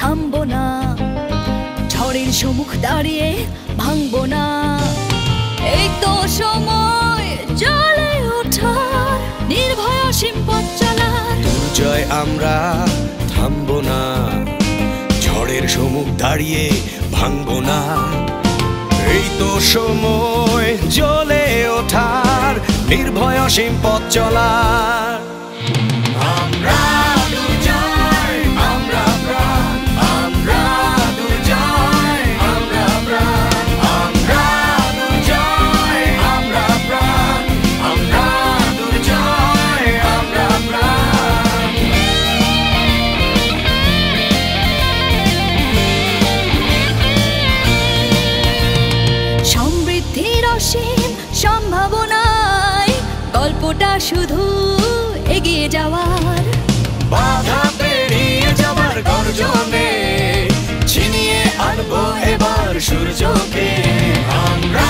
থামবো না, ঝড়ের সম্মুখ দাঁড়িয়ে ভাঙবো না। এই তো সময় জ্বলে ওঠার, নির্ভয় অসীম পথ চলার। দুর্জয় আমরা থামবো না, ঝড়ের সম্মুখ দাঁড়িয়ে ভাঙবো না। এই তো সময় জ্বলে ওঠার, নির্ভয় অসীম পথ চলার। আমরা দুর্জয়, আমরা প্রাণ, আমরা দুর্জয়, আমরা প্রাণ, আমরা দুর্জয়, আমরা প্রাণ, আমরা দুর্জয়, আমরা প্রাণ। সমৃদ্ধির অসীম সম্ভাবনায় গল্পটা শুধু এগিয়ে যাওয়ার, বাধা পেরিয়ে যাবার গর্জনে ছিনিয়ে আনবো এবার সূর্যকে। আমরা